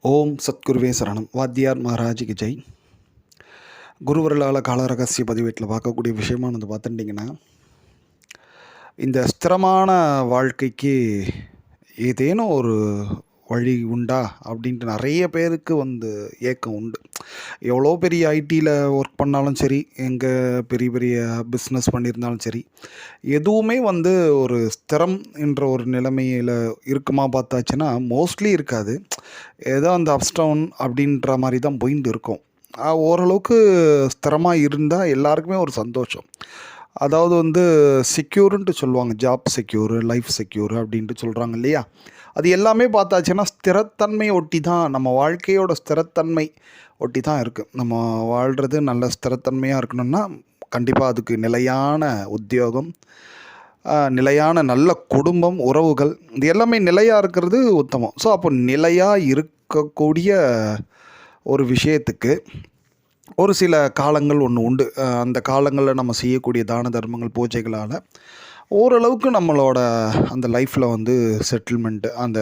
ஓம் சத்குருவே சரணம். வாத்தியார் மகாராஜுக்கு ஜெய். குருவர்களால் கால ரகசிய பதிவேட்டில் பார்க்கக்கூடிய விஷயமானது பார்த்துட்டிங்கன்னா, இந்த ஸ்திரமான வாழ்க்கைக்கு ஏதேனும் ஒரு வழி உண்டா அப்படின்ட்டு நிறைய பேருக்கு ஏக்கம் உண்டு. எவ்வளோ பெரிய ஐடியில் ஒர்க் பண்ணாலும் சரி, எங்கே பெரிய பெரிய பிஸ்னஸ் பண்ணியிருந்தாலும் சரி, எதுவுமே ஒரு ஸ்திரம் என்ற ஒரு நிலைமையில் இருக்குமா பார்த்தாச்சுன்னா மோஸ்ட்லி இருக்காது. ஏதோ அந்த அப்ஸ் டவுன் அப்படின்ற மாதிரி தான் போயிட்டு இருக்கும். ஓரளவுக்கு ஸ்திரமாக இருந்தால் எல்லாருக்குமே ஒரு சந்தோஷம். அதாவது செக்யூருன்ட்டு சொல்லுவாங்க. ஜாப் செக்யூரு, லைஃப் செக்யூரு அப்படின்ட்டு சொல்கிறாங்க இல்லையா? அது எல்லாமே பார்த்தாச்சுன்னா ஸ்திரத்தன்மையை ஒட்டி தான், நம்ம வாழ்க்கையோட ஸ்திரத்தன்மை ஒட்டி தான் இருக்குது. நம்ம வாழ்கிறது நல்ல ஸ்திரத்தன்மையாக இருக்கணும்னா கண்டிப்பாக அதுக்கு நிலையான உத்தியோகம், நிலையான நல்ல குடும்பம், உறவுகள், இது எல்லாமே நிலையாக இருக்கிறது உத்தமம். ஸோ அப்போ நிலையாக இருக்கக்கூடிய ஒரு விஷயத்துக்கு ஒரு சில காலங்கள் உண்டு. அந்த காலங்களில் நம்ம செய்யக்கூடிய தான தர்மங்கள், பூஜைகளால் ஓரளவுக்கு நம்மளோட அந்த லைஃப்பில் செட்டில்மெண்ட்டு, அந்த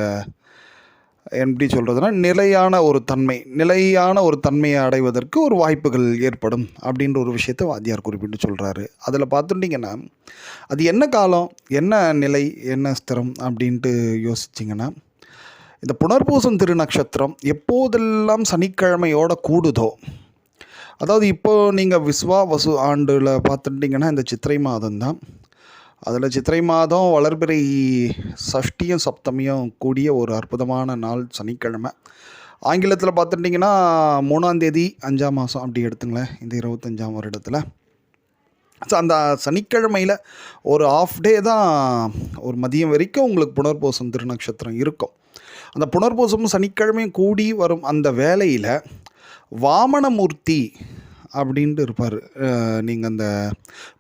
எப்படி சொல்கிறதுனா நிலையான ஒரு தன்மையை அடைவதற்கு ஒரு வாய்ப்புகள் ஏற்படும் அப்படின்ற ஒரு விஷயத்தை வாத்தியார் குறிப்பிட்டு சொல்கிறாரு. அதில் பார்த்துட்டிங்கன்னா, அது என்ன காலம், என்ன நிலை, என்ன ஸ்திரம் அப்படின்ட்டு யோசிச்சிங்கன்னா, இந்த புனர்பூசம் திருநக்ஷத்திரம் எப்போதெல்லாம் சனிக்கிழமையோட கூடுதோ, அதாவது இப்போது நீங்கள் விஸ்வாவசு ஆண்டில் பார்த்துட்டிங்கன்னா இந்த சித்திரை மாதம்தான். அதில் சித்திரை மாதம் வளர்பிறை சஷ்டியும் சப்தமியும் கூடிய ஒரு அற்புதமான நாள் சனிக்கிழமை. ஆங்கிலத்தில் பார்த்துட்டிங்கன்னா 3ஆம் தேதி 5ஆம் மாதம் அப்படி எடுத்துங்களேன், இந்த 25ஆம் வருடத்தில். ஸோ அந்த சனிக்கிழமையில் ஒரு ஆஃப் டே தான், ஒரு மதியம் வரைக்கும் உங்களுக்கு புனர்பூசம் திருநக்ஷத்திரம் இருக்கும். அந்த புனர்பூசமும் சனிக்கிழமையும் கூடி வரும் அந்த வேளையில் வாமனமூர்த்தி அப்படின்ட்டு இருப்பார். நீங்கள் அந்த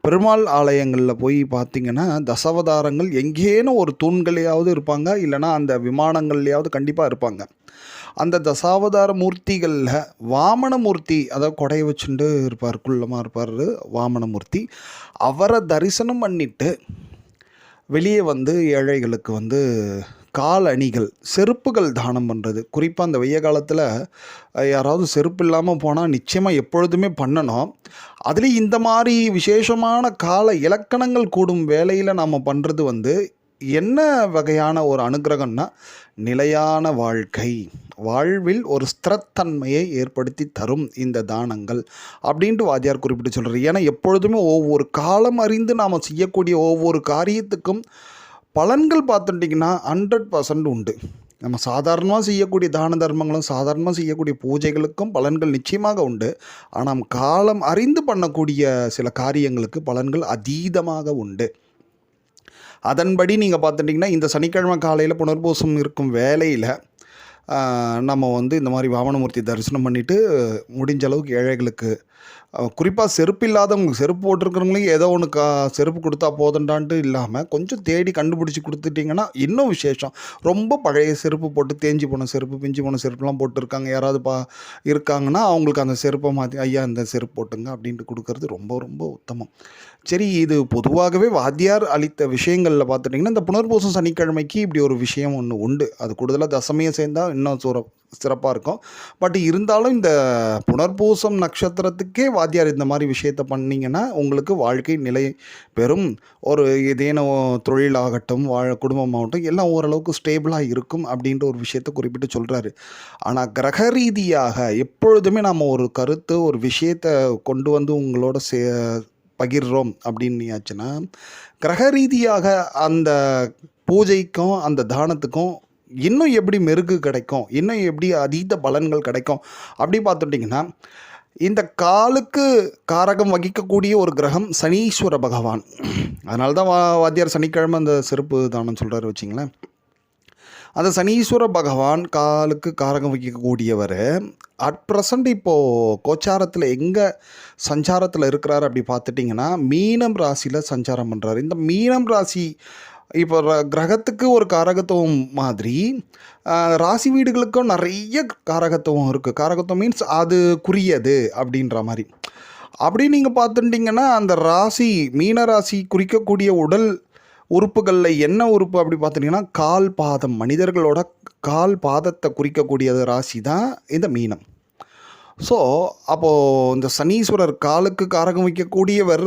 பெருமாள் ஆலயங்களில் போய் பார்த்தீங்கன்னா தசாவதாரங்கள் எங்கேனும் ஒரு தூண்களையாவது இருப்பாங்க, இல்லைனா அந்த விமானங்கள்லையாவது கண்டிப்பாக இருப்பாங்க. அந்த தசாவதார மூர்த்திகளில் வாமனமூர்த்தி, அதாவது கொடையை வச்சுட்டு இருப்பார், குள்ளமாக இருப்பார் வாமனமூர்த்தி. அவரை தரிசனம் பண்ணிவிட்டு வெளியே ஏழைகளுக்கு கால் அணிகள், செருப்புகள் தானம் பண்ணுறது. குறிப்பாக அந்த வெய்ய காலத்தில் யாராவது செருப்பு இல்லாமல் போனால் நிச்சயமாக எப்பொழுதுமே பண்ணணும். அதுலேயும் இந்த மாதிரி விசேஷமான கால இலக்கணங்கள் கூடும் வேளையில் நாம் பண்ணுறது என்ன வகையான ஒரு அனுகிரகம்னா, நிலையான வாழ்வில் ஒரு ஸ்திரத்தன்மையை ஏற்படுத்தி தரும் இந்த தானங்கள் அப்படின்ட்டு வாத்தியார் குறிப்பிட்டு சொல்கிறார். ஏன்னா எப்பொழுதுமே ஒவ்வொரு காலம் அறிந்து நாம் செய்யக்கூடிய ஒவ்வொரு காரியத்துக்கும் பலன்கள் பார்த்துட்டிங்கன்னா 100% உண்டு. நம்ம சாதாரணமாக செய்யக்கூடிய தான தர்மங்களும், சாதாரணமாக செய்யக்கூடிய பூஜைகளுக்கும் பலன்கள் நிச்சயமாக உண்டு. ஆனால் காலம் அறிந்து பண்ணக்கூடிய சில காரியங்களுக்கு பலன்கள் அதீதமாக உண்டு. அதன்படி நீங்கள் பார்த்துட்டிங்கன்னா, இந்த சனிக்கிழமை காலையில் புனர்பூசம் இருக்கும் வேளையில் நம்ம இந்த மாதிரி வாமனமூர்த்தி தரிசனம் பண்ணிவிட்டு முடிஞ்ச அளவுக்கு ஏழைகளுக்கு, குறிப்பாக செருப்பு இல்லாதவங்க, செருப்பு போட்டிருக்கிறவங்களுக்கு ஏதோ ஒன்று செருப்பு கொடுத்தா போதுண்டான்ட்டு இல்லாமல் கொஞ்சம் தேடி கண்டுபிடிச்சி கொடுத்துட்டிங்கன்னா இன்னும் விசேஷம். ரொம்ப பழைய செருப்பு போட்டு தேஞ்சி போன செருப்பு, பிஞ்சு போன செருப்புலாம் போட்டுருக்காங்க, யாராவது இருக்காங்கன்னா அவங்களுக்கு அந்த செருப்பை மாற்றி, ஐயா இந்த செருப்பு போட்டுங்க அப்படின்ட்டு கொடுக்கறது ரொம்ப ரொம்ப உத்தமம். சரி, இது பொதுவாகவே வாத்தியார் அளித்த விஷயங்களில் பார்த்துட்டிங்கன்னா இந்த புனர்பூசம் சனிக்கிழமைக்கு இப்படி ஒரு விஷயம் ஒன்று உண்டு. அது கூடுதலாக தசமியை சேர்ந்தால் இன்னும் சிறப்பாக இருக்கும். பட் இருந்தாலும் இந்த புனர்பூசம் நட்சத்திரத்துக்கே வாத்தியார் இந்த மாதிரி விஷயத்தை பண்ணிங்கன்னா உங்களுக்கு வாழ்க்கை நிலை பெறும். ஒரு ஏதேனும் தொழிலாகட்டும், குடும்பமாகட்டும் எல்லாம் ஓரளவுக்கு ஸ்டேபிளாக இருக்கும் அப்படின்ற ஒரு விஷயத்தை குறிப்பிட்டு சொல்கிறாரு. ஆனால் கிரக ரீதியாக எப்பொழுதுமே நம்ம ஒரு கருத்து, ஒரு விஷயத்தை கொண்டு உங்களோட பகிர்றோம் அப்படின்னாச்சுன்னா, கிரக ரீதியாக அந்த பூஜைக்கும் அந்த தானத்துக்கும் இன்னும் எப்படி மெருகு கிடைக்கும், இன்னும் எப்படி அதீத பலன்கள் கிடைக்கும் அப்படி பார்த்துட்டிங்கன்னா, இந்த காலுக்கு காரகம் வகிக்கக்கூடிய ஒரு கிரகம் சனீஸ்வர பகவான். அதனால தான் வாத்தியார் சனிக்கிழமை அந்த செருப்பு தானம் சொல்கிறாரு வச்சிங்களேன். அந்த சனீஸ்வர பகவான் காலுக்கு காரகம் வகிக்கக்கூடியவர் அட் ப்ரெசண்ட் இப்போது கோச்சாரத்தில் எங்கே சஞ்சாரத்தில் இருக்கிறார் அப்படி பார்த்துட்டிங்கன்னா, மீனம் ராசியில் சஞ்சாரம் பண்ணுறாரு. இந்த மீனம் ராசி இப்போ கிரகத்துக்கு ஒரு காரகத்துவம் மாதிரி ராசி வீடுகளுக்கும் நிறைய காரகத்துவம் இருக்குது. காரகத்துவம் மீன்ஸ் அதுக்குரியது அப்படின்ற மாதிரி. அப்படி நீங்கள் பார்த்துட்டிங்கன்னா அந்த ராசி, மீன ராசி குறிக்கக்கூடிய உடல் உறுப்புகளில் என்ன உறுப்பு அப்படி பார்த்துட்டிங்கன்னா, கால் பாதம், மனிதர்களோட கால் பாதத்தை குறிக்கக்கூடியது ராசி தான் இந்த மீனம். ஸோ, அப்போது இந்த சனீஸ்வரர் காலுக்கு காரகம் வைக்கக்கூடியவர்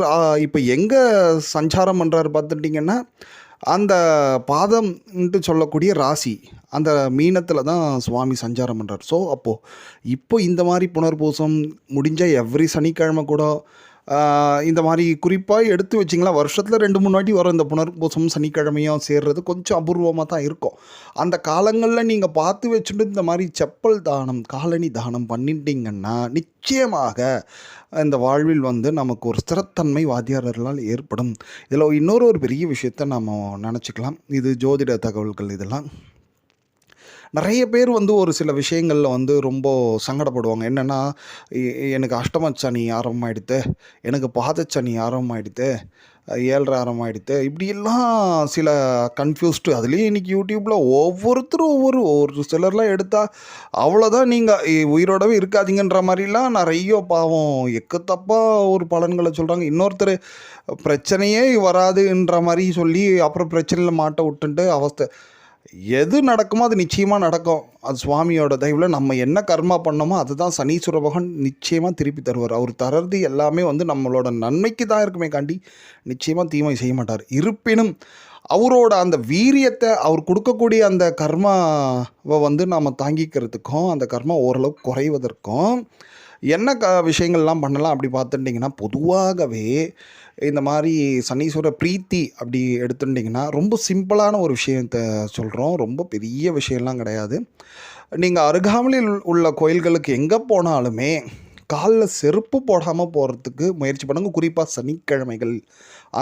இப்போ எங்கே சஞ்சாரம் பண்ணுறாரு பார்த்துட்டிங்கன்னா, அந்த பாதம்ன்ட்டு சொல்லக்கூடிய ராசி, அந்த மீனத்தில் தான் சுவாமி சஞ்சாரம் பண்ணுறார். ஸோ, அப்போது இப்போ இந்த மாதிரி புனர்பூசம் முடிஞ்ச எவ்ரி சனிக்கிழமை கூட இந்த மாதிரி குறிப்பாக எடுத்து வச்சிங்களா, வருஷத்தில் 2-3 வாட்டி வரும் இந்த புனர்பூசம் சனிக்கிழமையும் சேர்றது கொஞ்சம் அபூர்வமாக தான் இருக்கும். அந்த காலங்களில் நீங்கள் பார்த்து வச்சுட்டு இந்த மாதிரி செப்பல் தானம், காலணி தானம் பண்ணிட்டீங்கன்னா நிச்சயமாக இந்த வாழ்வில் வந்து நமக்கு ஒரு ஸ்திரத்தன்மை வாத்தியாரர்களால் ஏற்படும். இதில் ஒரு பெரிய விஷயத்தை நம்ம நினச்சிக்கலாம். இது ஜோதிட தகவல்கள் இதெல்லாம். நிறைய பேர் வந்து ஒரு சில விஷயங்களில் வந்து ரொம்ப சங்கடப்படுவாங்க. என்னென்னா, எனக்கு அஷ்டமச்சனி ஆரம்பமாயிடுத்து, எனக்கு பாதச்சனி ஆரம்பமாயிடுத்து, 7.5 ஆரம்பமாயிடுத்து, இப்படியெல்லாம் சில கன்ஃபியூஸ்டு. அதுலேயும் இன்றைக்கி யூடியூப்பில் ஒவ்வொருத்தரும் ஒரு சிலர்லாம் எடுத்தால் அவ்வளோதான், நீங்கள் உயிரோடவே இருக்காதீங்கன்ற மாதிரிலாம் நிறைய பாவம் எக்குத்தப்பாக ஒரு பலன்களை சொல்கிறாங்க. இன்னொருத்தர் பிரச்சனையே வராதுன்ற மாதிரி சொல்லி அப்புறம் பிரச்சனையில் மாட்ட விட்டுன்ட்டு அவஸ்தை. எது நடக்குமோ அது நிச்சயமாக நடக்கும். அது சுவாமியோட தயவில் நம்ம என்ன கர்மா பண்ணோமோ அதுதான் சனீஸ்வர பகவான் நிச்சயமாக திருப்பி தருவார். அவர் தர்றது எல்லாமே வந்து நம்மளோட நன்மைக்கு தான் இருக்குமே காண்டி நிச்சயமாக தீமை செய்ய மாட்டார். இருப்பினும் அவரோட அந்த வீரியத்தை, அவர் கொடுக்கக்கூடிய அந்த கர்மாவை வந்து நாம் தாங்கிக்கிறதுக்கும் அந்த கர்மா ஓரளவுக்கு குறைவதற்கும் என்ன விஷயங்கள்லாம் பண்ணலாம் அப்படி பார்த்துட்டிங்கன்னா, பொதுவாகவே இந்த மாதிரி சனீஸ்வர பிரீத்தி அப்படி எடுத்துட்டிங்கன்னா ரொம்ப சிம்பிளான ஒரு விஷயத்த சொல்கிறோம். ரொம்ப பெரிய விஷயம்லாம் கிடையாது. நீங்கள் அருகாமையில் உள்ள கோயில்களுக்கு எங்கே போனாலுமே காலில் செருப்பு போடாமல் போகிறதுக்கு முயற்சி பண்ணுங்கள். குறிப்பாக சனிக்கிழமைகள்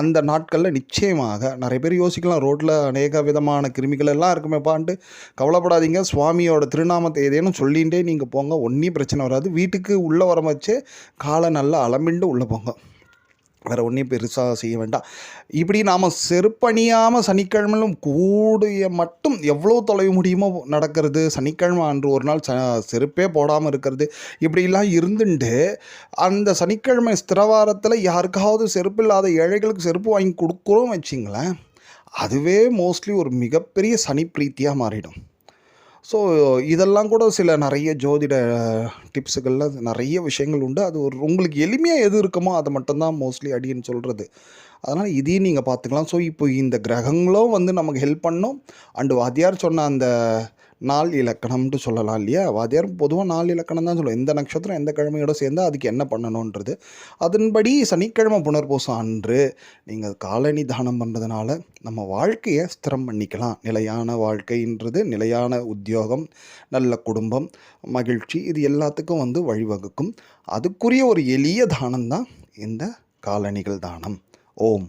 அந்த நாட்களில் நிச்சயமாக நிறைய பேர் யோசிக்கலாம், ரோட்டில் அநேக விதமான கிருமிகள் எல்லாம் இருக்குமேப்பான்ட்டு. கவலைப்படாதீங்க. சுவாமியோட திருநாமத்தை ஏதேனும் சொல்லிகிட்டே நீங்கள் போங்க, ஒன்றும் பிரச்சனை வராது. வீட்டுக்கு உள்ளே வர வச்சே காலை நல்லா அலம்பிண்டு உள்ளே போங்க, வேறு ஒன்றையும் பெருசாக செய்ய வேண்டாம். இப்படி நாம் செருப்பணியாமல் சனிக்கிழமையிலும் கூடிய மட்டும் எவ்வளோ தொலைவு முடியுமோ நடக்கிறது, சனிக்கிழமை அன்று ஒரு நாள் செருப்பே போடாமல் இருக்கிறது, இப்படிலாம் இருந்துட்டு அந்த சனிக்கிழமை ஸ்திரவாரத்தில் யாருக்காவது செருப்பு இல்லாத ஏழைகளுக்கு செருப்பு வாங்கி கொடுக்குறோம் வச்சிங்களேன், அதுவே மோஸ்ட்லி ஒரு மிகப்பெரிய சனி பிரீத்தியாக மாறிடும். ஸோ, இதெல்லாம் கூட சில நிறைய ஜோதிட டிப்ஸுகளில் நிறைய விஷயங்கள் உண்டு. அது உங்களுக்கு எளிமையாக எது இருக்குமோ அதை மட்டும்தான் மோஸ்ட்லி அடின்னு சொல்கிறது. அதனால் இதையும் நீங்கள் பார்த்துக்கலாம். ஸோ, இப்போ இந்த கிரகங்களும் வந்து நமக்கு ஹெல்ப் பண்ணும். அண்டு வாத்தியார் சொன்ன அந்த நாள் இலக்கணம்னு சொல்லலாம் இல்லையா, வாத்தியார் பொதுவாக நாள் இலக்கணம் தான் சொல்லுவோம். எந்த நட்சத்திரம் எந்த கிழமையோட சேர்ந்தால் அதுக்கு என்ன பண்ணணுன்றது. அதன்படி சனிக்கிழமை புனர்பூசம் அன்று நீங்கள் காலணி தானம் பண்ணுறதுனால நம்ம வாழ்க்கையை ஸ்திரம் பண்ணிக்கலாம். நிலையான வாழ்க்கைன்றது நிலையான உத்தியோகம், நல்ல குடும்பம், மகிழ்ச்சி, இது எல்லாத்துக்கும் வந்து வழிவகுக்கும். அதுக்குரிய ஒரு எளிய தானம் தான் இந்த காலணிகள் தானம். ஓம்.